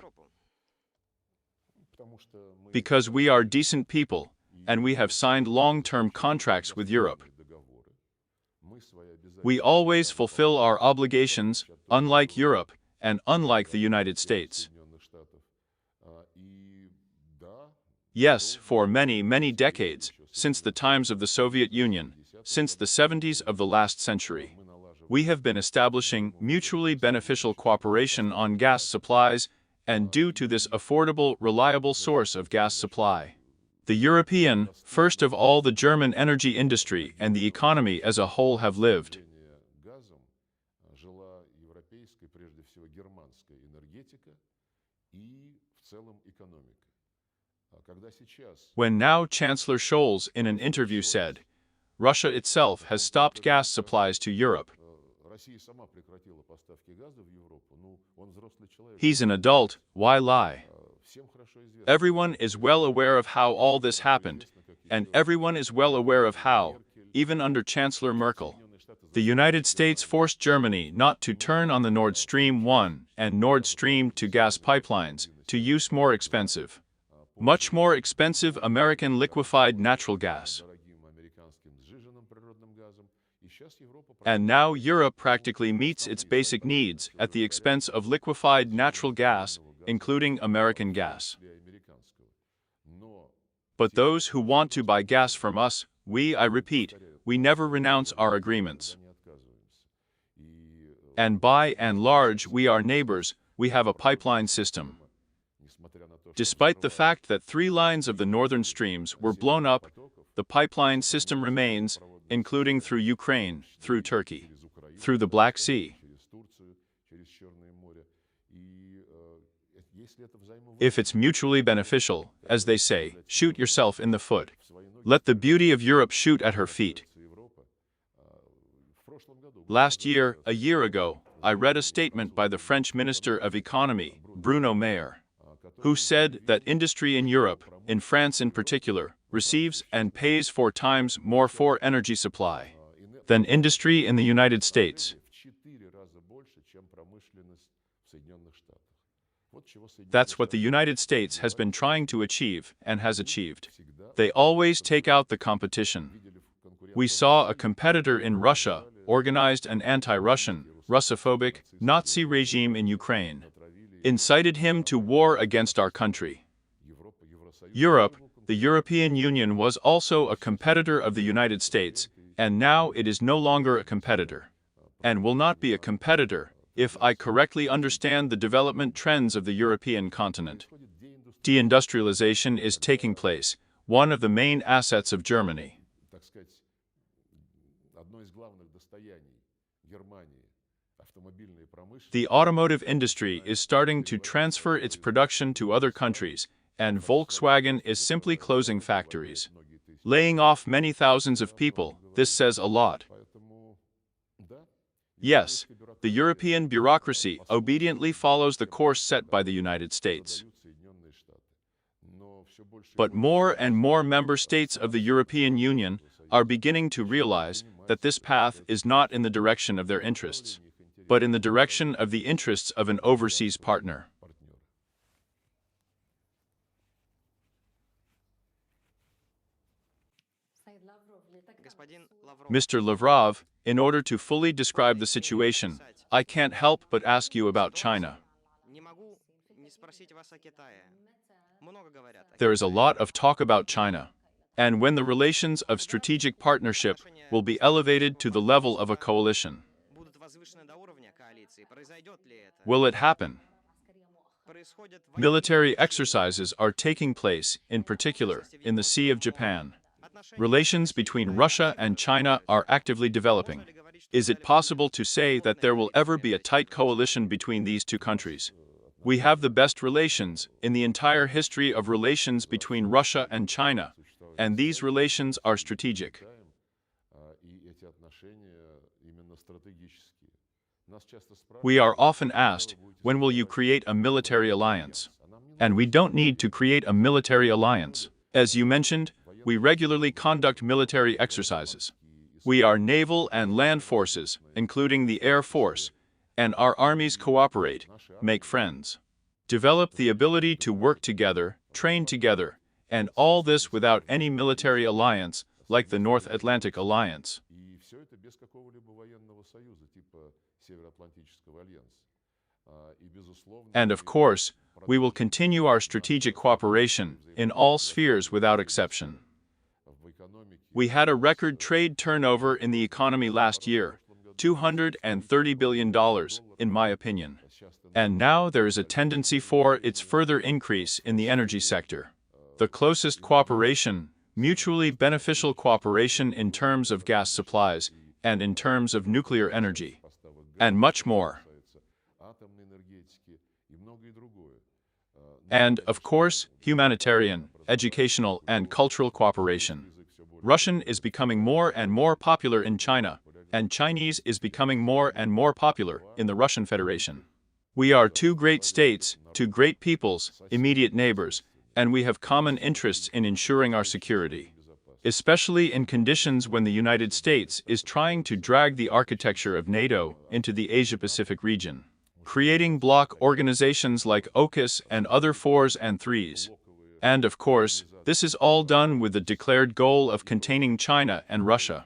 Because we are decent people, and we have signed long-term contracts with Europe. We always fulfill our obligations, unlike Europe and unlike the United States. Yes, for many, many decades, since the times of the Soviet Union, since the 70s of the last century, we have been establishing mutually beneficial cooperation on gas supplies, and due to this affordable, reliable source of gas supply, the European, first of all the German energy industry and the economy as a whole have lived. When now Chancellor Scholz in an interview said, Russia itself has stopped gas supplies to Europe. He's an adult, why lie? Everyone is well aware of how all this happened, and everyone is well aware of how, even under Chancellor Merkel, the United States forced Germany not to turn on the Nord Stream 1 and Nord Stream 2 gas pipelines to use much more expensive American liquefied natural gas. And now Europe practically meets its basic needs at the expense of liquefied natural gas, including American gas. But those who want to buy gas from us, I repeat, we never renounce our agreements. And by and large, we are neighbors, we have a pipeline system. Despite the fact that 3 lines of the northern streams were blown up, the pipeline system remains, including through Ukraine, through Turkey, through the Black Sea. If it's mutually beneficial, as they say, shoot yourself in the foot. Let the beauty of Europe shoot at her feet. Last year, a year ago, I read a statement by the French Minister of Economy, Bruno Maire, who said that industry in Europe, in France in particular, receives and pays 4 times more for energy supply than industry in the United States. That's what the United States has been trying to achieve and has achieved. They always take out the competition. We saw a competitor in Russia organized an anti-Russian, Russophobic, Nazi regime in Ukraine, incited him to war against our country. Europe, the European Union, was also a competitor of the United States, and now it is no longer a competitor, and will not be a competitor, if I correctly understand the development trends of the European continent. Deindustrialization is taking place, one of the main assets of Germany. The automotive industry is starting to transfer its production to other countries, and Volkswagen is simply closing factories, laying off many thousands of people. This says a lot. Yes, the European bureaucracy obediently follows the course set by the United States. But more and more member states of the European Union are beginning to realize that this path is not in the direction of their interests, but in the direction of the interests of an overseas partner. Mr. Lavrov, in order to fully describe the situation, I can't help but ask you about China. There is a lot of talk about China, and when the relations of strategic partnership will be elevated to the level of a coalition. Will it happen? Military exercises are taking place, in particular, in the Sea of Japan. Relations between Russia and China are actively developing. Is it possible to say that there will ever be a tight coalition between these two countries? We have the best relations in the entire history of relations between Russia and China, and these relations are strategic. We are often asked, when will you create a military alliance? And we don't need to create a military alliance. As you mentioned, we regularly conduct military exercises. We are naval and land forces, including the Air Force, and our armies cooperate, make friends, develop the ability to work together, train together, and all this without any military alliance like the North Atlantic Alliance. And of course, we will continue our strategic cooperation in all spheres without exception. We had a record trade turnover in the economy last year, $230 billion, in my opinion. And now there is a tendency for its further increase in the energy sector. The closest cooperation, mutually beneficial cooperation in terms of gas supplies and in terms of nuclear energy, and much more. And, of course, humanitarian, educational, and cultural cooperation. Russian is becoming more and more popular in China, and Chinese is becoming more and more popular in the Russian Federation. We are two great states, two great peoples, immediate neighbors, and we have common interests in ensuring our security, especially in conditions when the United States is trying to drag the architecture of NATO into the Asia-Pacific region, creating bloc organizations like AUKUS and other 4s and 3s. And of course, this is all done with the declared goal of containing China and Russia.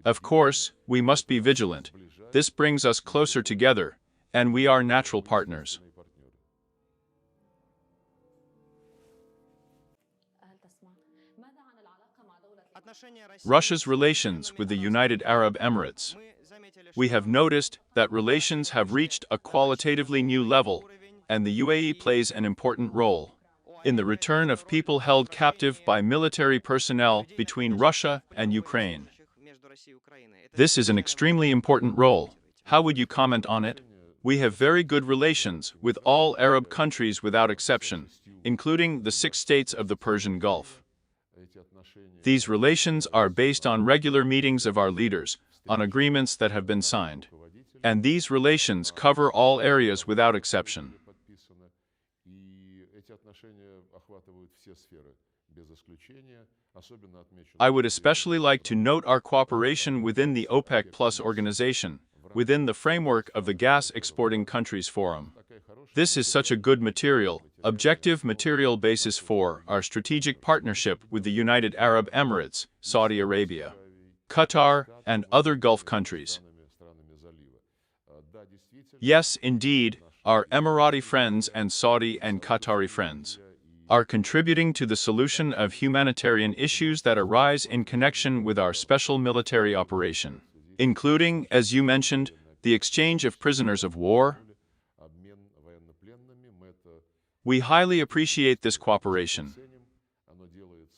Of course, we must be vigilant. This brings us closer together, and we are natural partners. Russia's relations with the United Arab Emirates. We have noticed that relations have reached a qualitatively new level, and the UAE plays an important role in the return of people held captive by military personnel between Russia and Ukraine. This is an extremely important role. How would you comment on it? We have very good relations with all Arab countries without exception, including the 6 states of the Persian Gulf. These relations are based on regular meetings of our leaders, on agreements that have been signed. And these relations cover all areas without exception. I would especially like to note our cooperation within the OPEC Plus organization, within the framework of the Gas Exporting Countries Forum. This is such a good material, objective material basis for our strategic partnership with the United Arab Emirates, Saudi Arabia, Qatar, and other Gulf countries. Yes, indeed, our Emirati friends and Saudi and Qatari friends are contributing to the solution of humanitarian issues that arise in connection with our special military operation, including, as you mentioned, the exchange of prisoners of war. We highly appreciate this cooperation.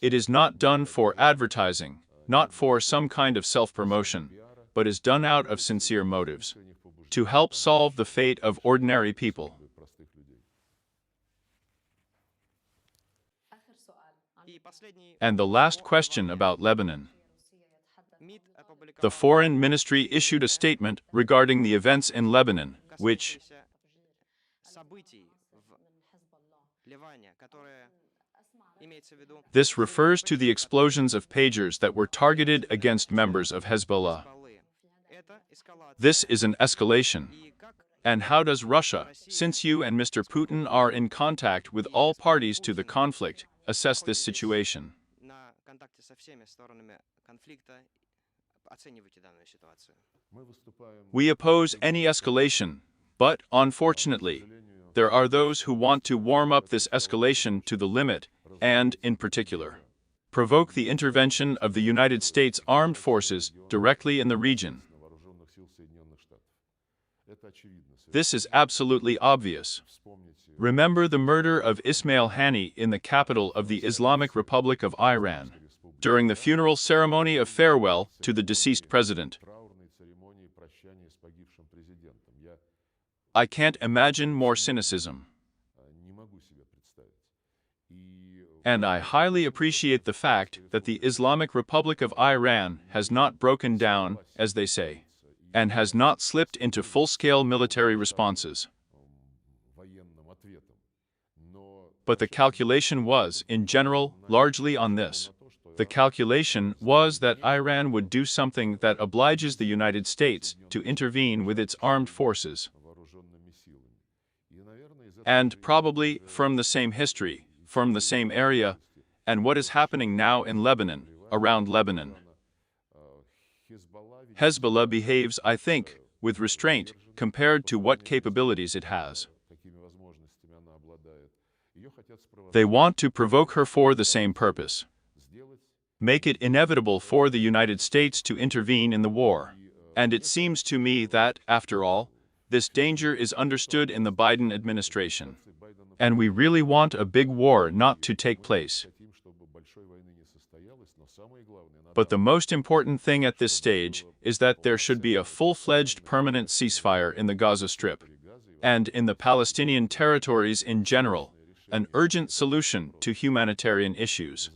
It is not done for advertising, not for some kind of self-promotion, but is done out of sincere motives, to help solve the fate of ordinary people. And the last question about Lebanon. The Foreign Ministry issued a statement regarding the events in Lebanon, which this refers to the explosions of pagers that were targeted against members of Hezbollah. This is an escalation. And how does Russia, since you and Mr. Putin are in contact with all parties to the conflict, assess this situation? We oppose any escalation, but, unfortunately, there are those who want to warm up this escalation to the limit and, in particular, provoke the intervention of the United States Armed Forces directly in the region. This is absolutely obvious. Remember the murder of Ismail Haniyeh in the capital of the Islamic Republic of Iran, during the funeral ceremony of farewell to the deceased president. I can't imagine more cynicism. And I highly appreciate the fact that the Islamic Republic of Iran has not broken down, as they say, and has not slipped into full-scale military responses. But the calculation was, in general, largely on this. The calculation was that Iran would do something that obliges the United States to intervene with its armed forces. And probably from the same history, from the same area, and what is happening now in Lebanon, around Lebanon. Hezbollah behaves, I think, with restraint compared to what capabilities it has. They want to provoke her for the same purpose. Make it inevitable for the United States to intervene in the war. And it seems to me that, after all, this danger is understood in the Biden administration. And we really want a big war not to take place. But the most important thing at this stage is that there should be a full-fledged permanent ceasefire in the Gaza Strip, and in the Palestinian territories in general, an urgent solution to humanitarian issues,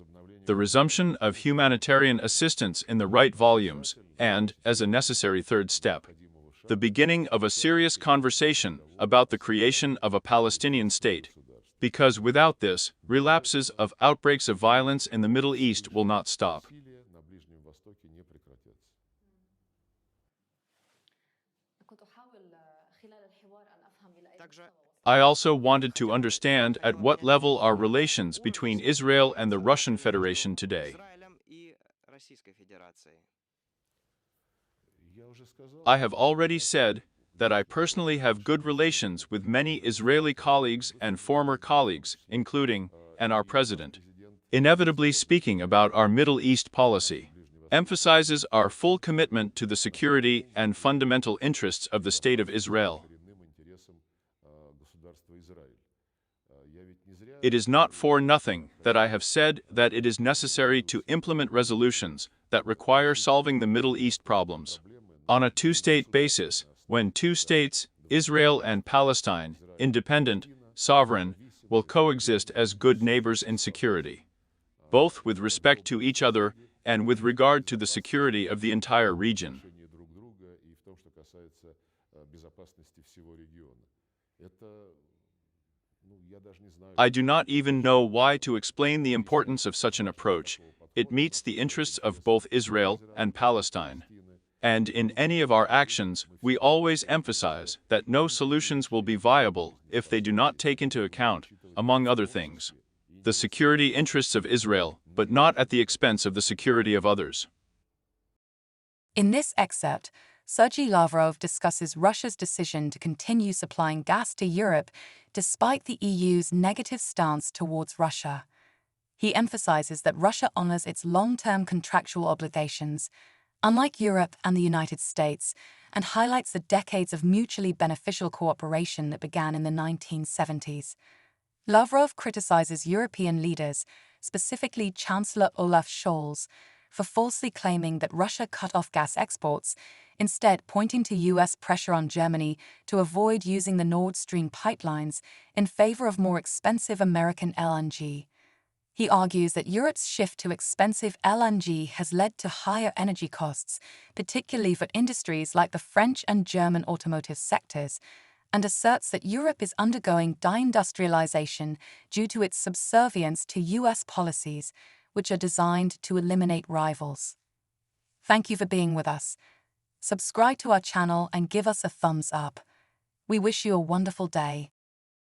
the resumption of humanitarian assistance in the right volumes, and, as a necessary third step, the beginning of a serious conversation about the creation of a Palestinian state, because without this, relapses of outbreaks of violence in the Middle East will not stop. I also wanted to understand at what level are relations between Israel and the Russian Federation today. I have already said that I personally have good relations with many Israeli colleagues and former colleagues, including, and our president. Inevitably speaking about our Middle East policy, emphasizes our full commitment to the security and fundamental interests of the State of Israel. It is not for nothing that I have said that it is necessary to implement resolutions that require solving the Middle East problems on a two-state basis, when two states, Israel and Palestine, independent, sovereign, will coexist as good neighbors in security, both with respect to each other and with regard to the security of the entire region. I do not even know why to explain the importance of such an approach. It meets the interests of both Israel and Palestine. And in any of our actions, we always emphasize that no solutions will be viable if they do not take into account, among other things, the security interests of Israel, but not at the expense of the security of others. In this excerpt, Sergey Lavrov discusses Russia's decision to continue supplying gas to Europe despite the EU's negative stance towards Russia. He emphasizes that Russia honors its long-term contractual obligations, unlike Europe and the United States, and highlights the decades of mutually beneficial cooperation that began in the 1970s. Lavrov criticizes European leaders, specifically Chancellor Olaf Scholz, for falsely claiming that Russia cut off gas exports, instead pointing to US pressure on Germany to avoid using the Nord Stream pipelines in favor of more expensive American LNG. He argues that Europe's shift to expensive LNG has led to higher energy costs, particularly for industries like the French and German automotive sectors, and asserts that Europe is undergoing deindustrialization due to its subservience to US policies, which are designed to eliminate rivals. Thank you for being with us. Subscribe to our channel and give us a thumbs up. We wish you a wonderful day.